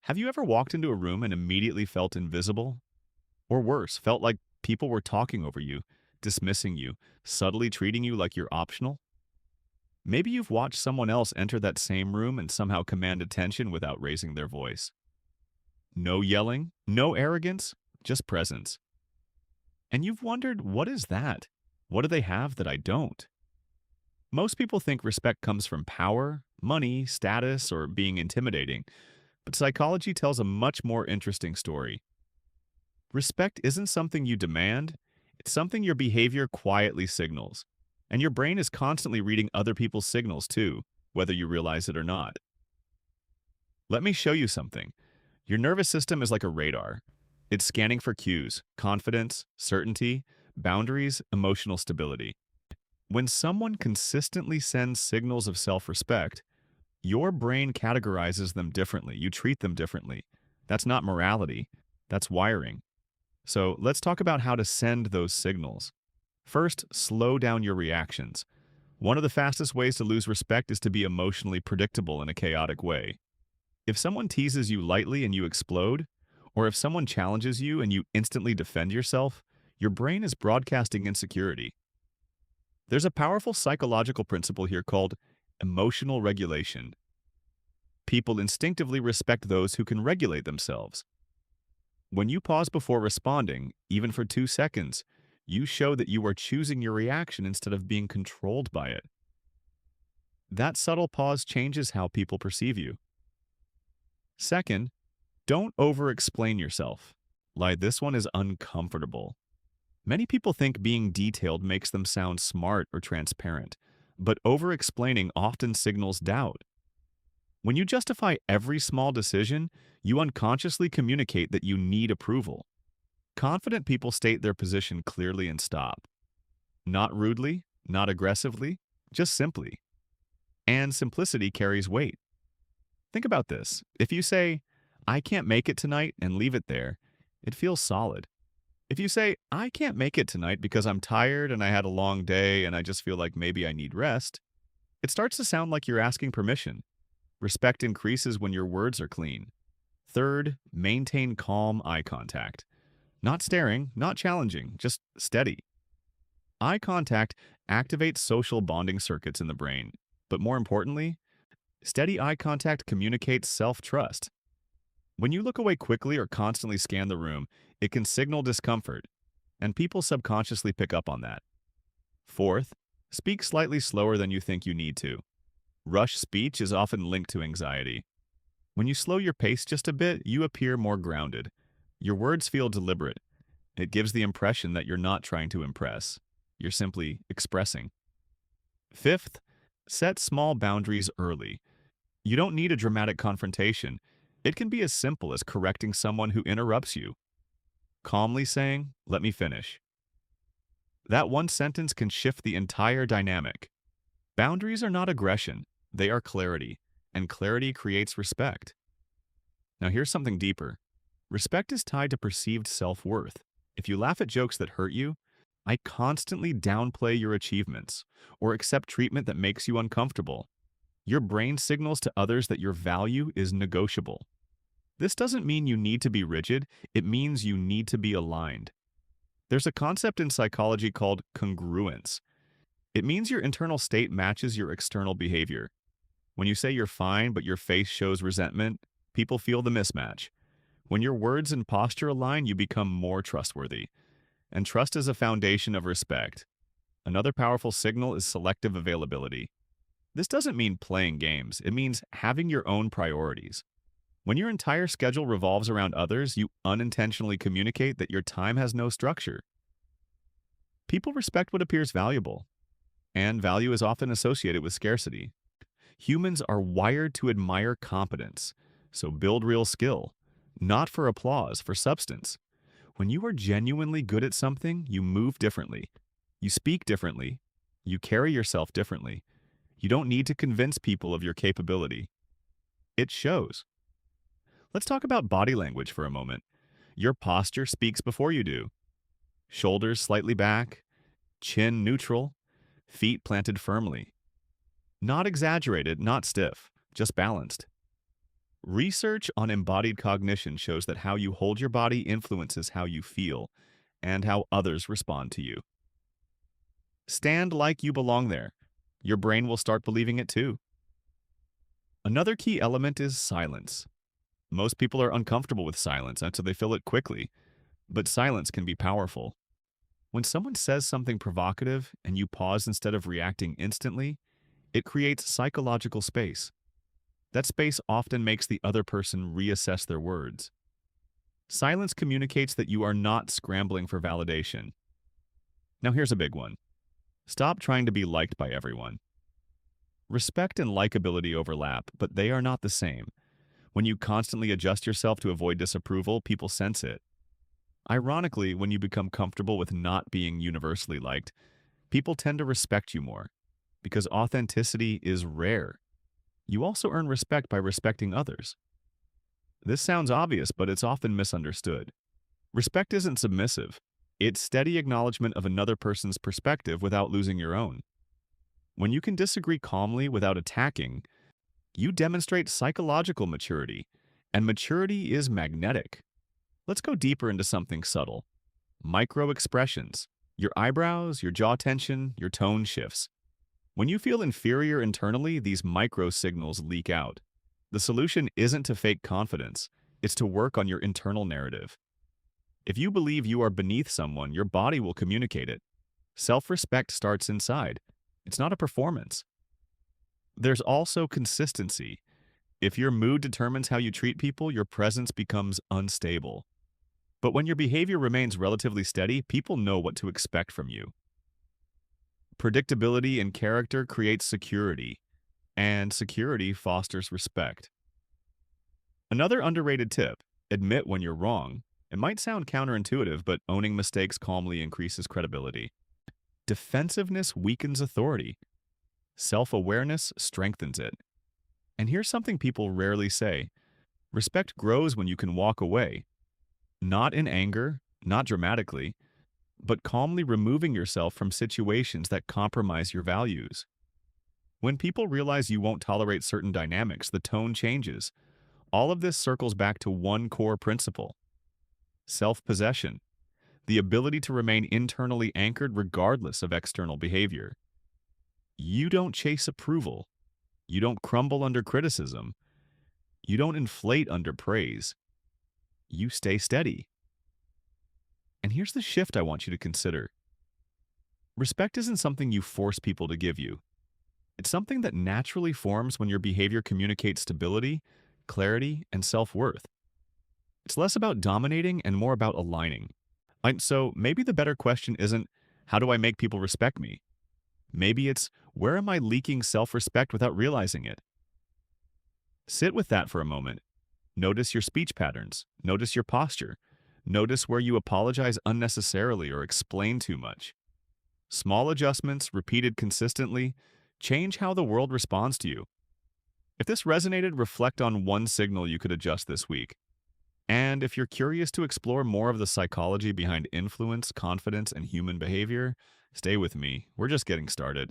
Have you ever walked into a room and immediately felt invisible? Or worse, felt like people were talking over you, dismissing you, subtly treating you like you're optional? Maybe you've watched someone else enter that same room and somehow command attention without raising their voice. No yelling, no arrogance, just presence. And you've wondered, what is that? What do they have that I don't? Most people think respect comes from power, money, status, or being intimidating, but psychology tells a much more interesting story. Respect isn't something you demand, it's something your behavior quietly signals. And your brain is constantly reading other people's signals too, whether you realize it or not. Let me show you something. Your nervous system is like a radar. It's scanning for cues, confidence, certainty, boundaries, emotional stability. When someone consistently sends signals of self-respect, your brain categorizes them differently. You treat them differently. That's not morality. That's wiring. So let's talk about how to send those signals. First, slow down your reactions. One of the fastest ways to lose respect is to be emotionally predictable in a chaotic way. If someone teases you lightly and you explode, or if someone challenges you and you instantly defend yourself, your brain is broadcasting insecurity. There's a powerful psychological principle here called emotional regulation. People instinctively respect those who can regulate themselves. When you pause before responding, even for 2 seconds, you show that you are choosing your reaction instead of being controlled by it. That subtle pause changes how people perceive you. Second, don't over-explain yourself. Like, this one is uncomfortable. Many people think being detailed makes them sound smart or transparent, but over-explaining often signals doubt. When you justify every small decision, you unconsciously communicate that you need approval. Confident people state their position clearly and stop. Not rudely, not aggressively, just simply. And simplicity carries weight. Think about this. If you say, "I can't make it tonight," and leave it there, it feels solid. If you say, "I can't make it tonight because I'm tired and I had a long day and I just feel like maybe I need rest," it starts to sound like you're asking permission. Respect increases when your words are clean. Third, maintain calm eye contact. Not staring, not challenging, just steady. Eye contact activates social bonding circuits in the brain. But more importantly, steady eye contact communicates self-trust. When you look away quickly or constantly scan the room, it can signal discomfort, and people subconsciously pick up on that. Fourth, speak slightly slower than you think you need to. Rush speech is often linked to anxiety. When you slow your pace just a bit, you appear more grounded. Your words feel deliberate. It gives the impression that you're not trying to impress. You're simply expressing. Fifth, set small boundaries early. You don't need a dramatic confrontation. It can be as simple as correcting someone who interrupts you. Calmly saying, "Let me finish." That one sentence can shift the entire dynamic. Boundaries are not aggression, they are clarity, and clarity creates respect. Now here's something deeper. Respect is tied to perceived self-worth. If you laugh at jokes that hurt you, I constantly downplay your achievements or accept treatment that makes you uncomfortable. Your brain signals to others that your value is negotiable. This doesn't mean you need to be rigid, it means you need to be aligned. There's a concept in psychology called congruence. It means your internal state matches your external behavior. When you say you're fine but your face shows resentment, people feel the mismatch. When your words and posture align, you become more trustworthy. And trust is a foundation of respect. Another powerful signal is selective availability. This doesn't mean playing games, it means having your own priorities. When your entire schedule revolves around others, you unintentionally communicate that your time has no structure. People respect what appears valuable, and value is often associated with scarcity. Humans are wired to admire competence, so build real skill, not for applause, for substance. When you are genuinely good at something, you move differently. You speak differently. You carry yourself differently. You don't need to convince people of your capability. It shows. Let's talk about body language for a moment. Your posture speaks before you do. Shoulders slightly back, chin neutral, feet planted firmly. Not exaggerated, not stiff, just balanced. Research on embodied cognition shows that how you hold your body influences how you feel and how others respond to you. Stand like you belong there. Your brain will start believing it too. Another key element is silence. Most people are uncomfortable with silence until they fill it quickly, but silence can be powerful. When someone says something provocative and you pause instead of reacting instantly, it creates psychological space. That space often makes the other person reassess their words. Silence communicates that you are not scrambling for validation. Now here's a big one. Stop trying to be liked by everyone. Respect and likability overlap, but they are not the same. When you constantly adjust yourself to avoid disapproval, people sense it. Ironically, when you become comfortable with not being universally liked, people tend to respect you more, because authenticity is rare. You also earn respect by respecting others. This sounds obvious, but it's often misunderstood. Respect isn't submissive. It's steady acknowledgement of another person's perspective without losing your own. When you can disagree calmly without attacking, you demonstrate psychological maturity, and maturity is magnetic. Let's go deeper into something subtle. Micro expressions. Your eyebrows, your jaw tension, your tone shifts. When you feel inferior internally, these micro signals leak out. The solution isn't to fake confidence, it's to work on your internal narrative. If you believe you are beneath someone, your body will communicate it. Self-respect starts inside. It's not a performance. There's also consistency. If your mood determines how you treat people, your presence becomes unstable. But when your behavior remains relatively steady, people know what to expect from you. Predictability in character creates security, and security fosters respect. Another underrated tip, admit when you're wrong. It might sound counterintuitive, but owning mistakes calmly increases credibility. Defensiveness weakens authority. Self-awareness strengthens it. And here's something people rarely say. Respect grows when you can walk away. Not in anger, not dramatically, but calmly removing yourself from situations that compromise your values. When people realize you won't tolerate certain dynamics, the tone changes. All of this circles back to one core principle: self-possession, the ability to remain internally anchored regardless of external behavior. You don't chase approval. You don't crumble under criticism. You don't inflate under praise. You stay steady. And here's the shift I want you to consider. Respect isn't something you force people to give you. It's something that naturally forms when your behavior communicates stability, clarity, and self-worth. It's less about dominating and more about aligning. So maybe the better question isn't, how do I make people respect me? Maybe it's, where am I leaking self-respect without realizing it? Sit with that for a moment. Notice your speech patterns. Notice your posture. Notice where you apologize unnecessarily or explain too much. Small adjustments, repeated consistently, change how the world responds to you. If this resonated, reflect on one signal you could adjust this week. And if you're curious to explore more of the psychology behind influence, confidence, and human behavior, stay with me. We're just getting started.